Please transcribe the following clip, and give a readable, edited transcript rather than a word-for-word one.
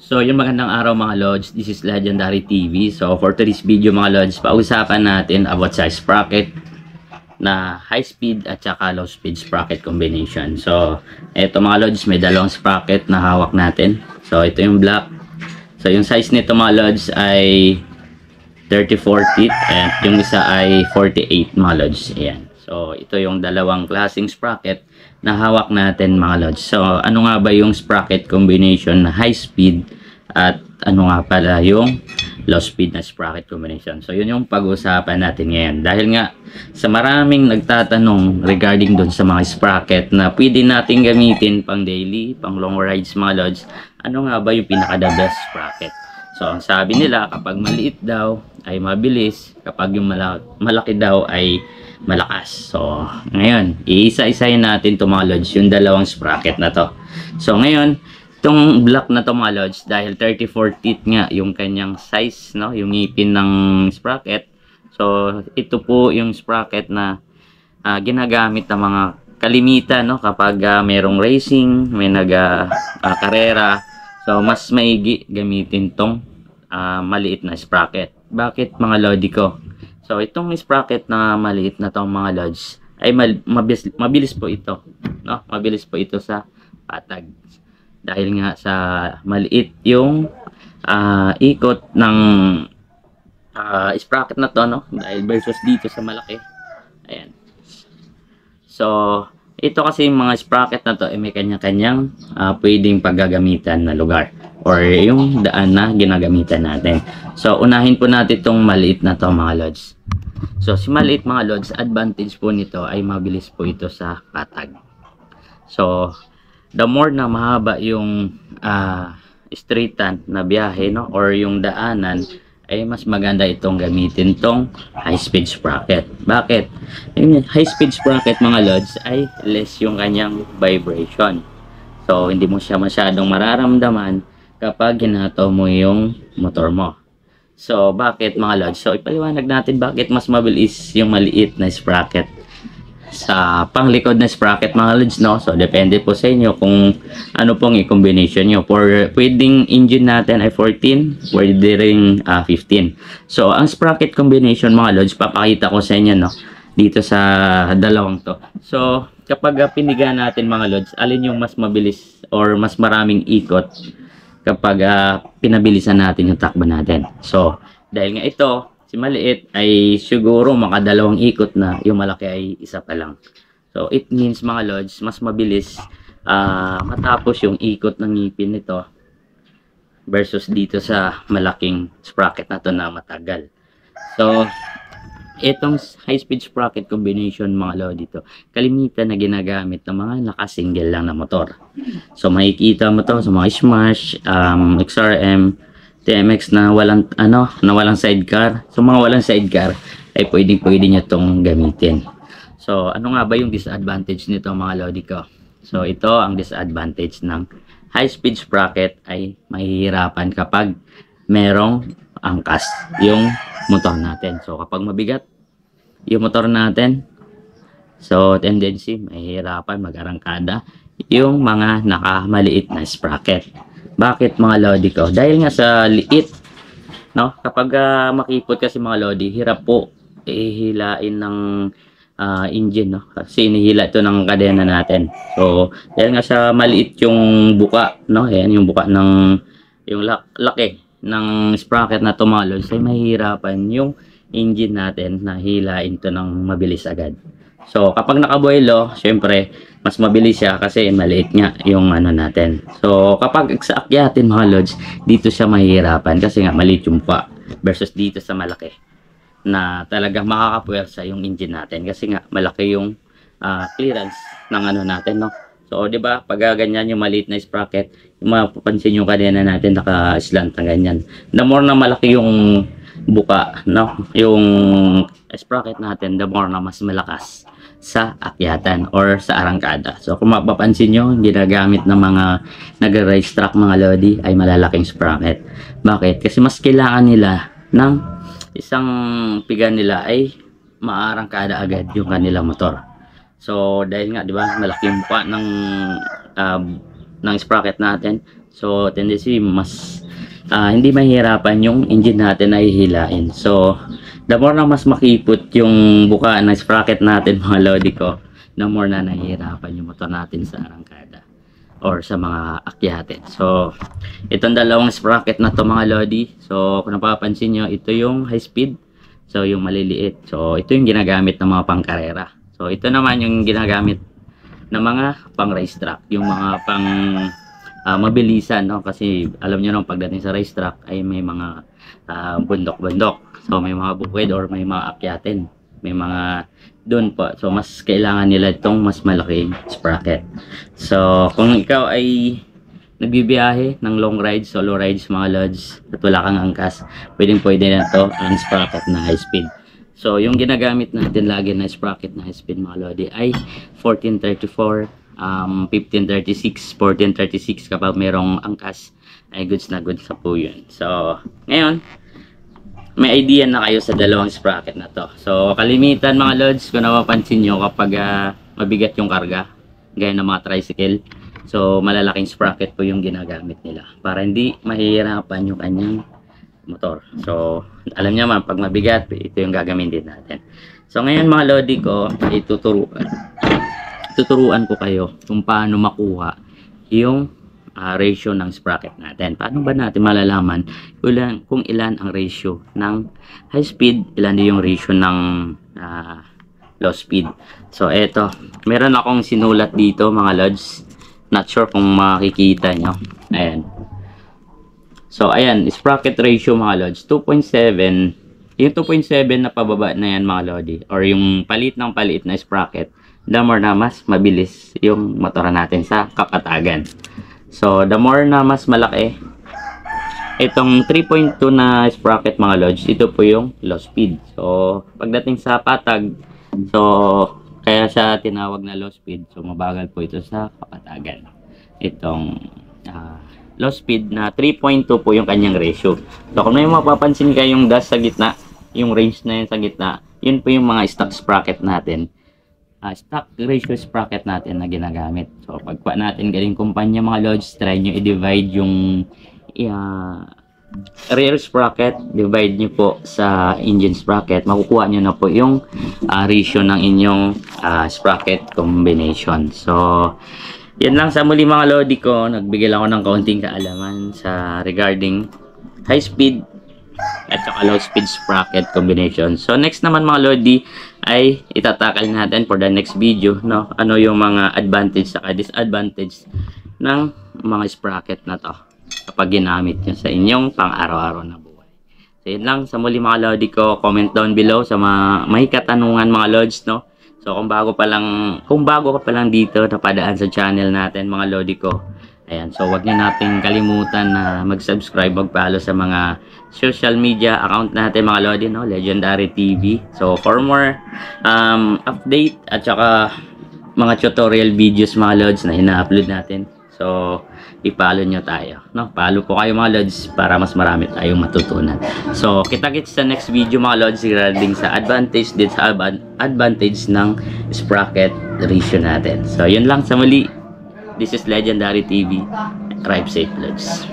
So, yung magandang araw mga Lods, this is Legendary TV. So, for today's video mga Lods, pausapan natin about sa sprocket na high speed at saka low speed sprocket combination. So, eto mga Lods, may dalawang sprocket na hawak natin. So, ito yung black. So, yung size nito mga Lods ay 34 teeth at yung isa ay 48 mga Lods. Ayan. So, ito yung dalawang klaseng sprocket na hawak natin mga Lods. So, ano nga ba yung sprocket combination na high speed at ano nga pala yung low speed na sprocket combination. So, yun yung pag-uusapan natin ngayon. Dahil nga, sa maraming nagtatanong regarding dun sa mga sprocket na pwede natin gamitin pang daily, pang long rides mga Lods, ano nga ba yung pinaka-the best sprocket? So, ang sabi nila, kapag maliit daw ay mabilis, kapag yung malaki daw ay malakas. So, ngayon, iisa-isahin natin ito mga Lods, yung dalawang sprocket na to. So, ngayon, itong black na to mga Lods, dahil 34 teeth nga yung kanyang size, no? Yung ngipin ng sprocket. So, ito po yung sprocket na ginagamit ng mga kalimitan, no? Kapag merong racing, may karera. So, mas maigi gamitin tong maliit na sprocket. Bakit mga Lodi ko? So, itong sprocket na maliit na tong mga Lods ay mabilis po ito, no? Mabilis po ito sa patag. Dahil nga sa maliit yung ikot ng sprocket na to, no? Dahil versus dito sa malaki. Ayan. So, ito kasi yung mga sprocket na to ay may kanya-kanyang pwedeng paggagamitan na lugar or yung daan na ginagamitan natin. So, unahin po natin itong maliit na to mga Lods. So, si maliit mga Lods, advantage po nito ay mabilis po ito sa patag. So, the more na mahaba yung straightan na biyahe, no, or yung daanan, ay mas maganda itong gamitin tong high speed sprocket. Bakit? Yung high speed sprocket mga Lods ay less yung kanyang vibration. So, hindi mo siya masyadong mararamdaman kapag hinato mo yung motor mo. So, bakit mga Lods? So, ipaliwanag natin bakit mas mabilis yung maliit na sprocket sa panglikod na sprocket mga Lods, no? So, depende po sa inyo kung ano pong i-combination nyo. For pwedeng engine natin ay 14, pwede ring 15. So, ang sprocket combination mga Lods, papakita ko sa inyo, no? Dito sa dalawang to. So, kapag piniga natin mga Lods, alin yung mas mabilis or mas maraming ikot kapag pinabilisan natin yung takbo natin. So, dahil nga ito, si maliit ay siguro makadalawang ikot na, yung malaki ay isa pa lang. So, it means mga Lods, mas mabilis matapos yung ikot ng ngipin nito versus dito sa malaking sprocket na to na matagal. So, itong high-speed sprocket combination mga Lodi dito, kalimitan na ginagamit ng mga nakasingle lang na motor. So, makikita mo to sa mga Smash, XRM, TMX na walang sidecar. So, mga walang sidecar ay pwede nyo itong gamitin. So, ano nga ba yung disadvantage nito mga Lodi ko? So, ito ang disadvantage ng high-speed sprocket ay mahihirapan kapag merong angkas yung motor natin. So, kapag mabigat yung motor natin, so, tendency, mahihirapan mag-arangkada yung mga nakamaliit na sprocket. Bakit mga Lodi ko? Dahil nga sa liit, no? Kapag makipot kasi mga Lodi, hirap po ihilain ng engine, no? Kasi inihila ito ng kadena natin. So, dahil nga sa maliit yung buka, no? Ayan, yung buka ng yung laki ng sprocket na tumalon, ay mahihirapan yung engine natin na hilain ito ng mabilis agad. So, kapag nakabuelo, syempre, mas mabilis siya kasi maliit nga yung ano natin. So, kapag sa akyatin mga Lods, dito siya mahihirapan kasi nga maliit yung pa versus dito sa malaki na talagang makakapuwersa yung engine natin kasi nga malaki yung clearance ng ano natin, no? So, di ba, pag ganyan yung maliit na sprocket, yung mapapansin yung kadena natin naka-slant na ganyan. The more na malaki yung buka, no, yung sprocket natin, the more na mas malakas sa akyatan or sa arangkada. So, kung mapapansin nyo, ginagamit ng mga nag-race track mga Lodi ay malalaking sprocket. Bakit? Kasi mas kailangan nila ng isang piga nila ay maarangkada agad yung kanilang motor. So, dahil nga, di ba, malaki yung buka ng sprocket natin, So, tendency mas hindi mahirapan yung engine natin na hihilain. So, the more na mas makipot yung bukaan ng sprocket natin mga lodi ko, the more na nahihirapan yung motor natin sa arangkada or sa mga akyatin. So, itong dalawang sprocket na to mga lodi. So, kung napapansin nyo, ito yung high speed. So, yung maliliit. So, ito yung ginagamit ng mga pangkarera. So, ito naman yung ginagamit ng mga pang racetrack. Yung mga pang mabilisan, no? Kasi alam nyo nung pagdating sa racetrack ay may mga bundok-bundok. So, may mga bukid or may mga akyatin. May mga doon po. So, mas kailangan nila itong mas malaking sprocket. So, kung ikaw ay nagbibiyahe ng long rides, solo rides mga lods, at wala kang angkas, pwede na to ang sprocket na high speed. So, yung ginagamit natin lagi na sprocket na high speed mga lodi ay 1434, 1536, 1436 kapag merong angkas ay goods na goods sa po yun. So, ngayon, may idea na kayo sa dalawang sprocket na to. So, kalimitan mga lods, kung napapansin nyo kapag mabigat yung karga, gaya ng mga tricycle, so malalaking sprocket po yung ginagamit nila para hindi mahihirapan yung kanyang motor. So, alam nyo man, pag mabigat, ito yung gagamitin natin. So, ngayon mga lodi ko, tuturuan ko kayo kung paano makuha yung ratio ng sprocket natin. Paano ba natin malalaman kung ilan ang ratio ng high speed, ilan din yung ratio ng low speed. So, eto. Meron akong sinulat dito mga lods. Not sure kung makikita nyo. Ayan. So, ayan. Sprocket ratio mga lods. 2.7. Yung 2.7 na pababa na yan mga lodi. Or yung palit ng palit na sprocket. The more na mas mabilis yung motor natin sa kapatagan. So, the more na mas malaki, itong 3.2 na sprocket mga lods, ito po yung low speed. So, pagdating sa patag, so, kaya siya tinawag na low speed. So, mabagal po ito sa kapatagan. Itong low speed na 3.2 po yung kanyang ratio. So, kung may mapapansin kayong dust sa gitna, yung range na yun sa gitna, yun po yung mga stock sprocket natin. Stock ratio sprocket natin na ginagamit. So, pagkuha natin galing kumpanya mga lods, try nyo i-divide yung rear sprocket, divide nyo po sa engine sprocket, makukuha nyo na po yung ratio ng inyong sprocket combination. So, yan lang sa muli mga lodi ko. Nagbigay lang ako ng kaunting kaalaman sa regarding high speed at saka low speed sprocket combination. So, next naman mga lodi ay itatakal natin for the next video, no? Ano yung mga advantage at disadvantage ng mga sprocket na to kapag ginamit nyo sa inyong pang-araw-araw na buhay. So, yun lang sa muli mga lodi ko. Comment down below sa mga may katanungan mga lods, no? So, kung bago ka pa lang dito napadaan sa channel natin mga lodi ko, ayan, so wag niyo nating kalimutan na mag-subscribe, mag-follow sa mga social media account natin mga lodi, no? Legendary TV. So for more update at saka mga tutorial videos mga lods na ina-upload natin. So i-follow nyo tayo, no? Follow po kayo mga lods para mas marami tayong matutunan. So kita-kits sa next video mga lods regarding sa advantage ng sprocket ratio natin. So yun lang sa muli. This is Legendary TV. Drive safe, lods.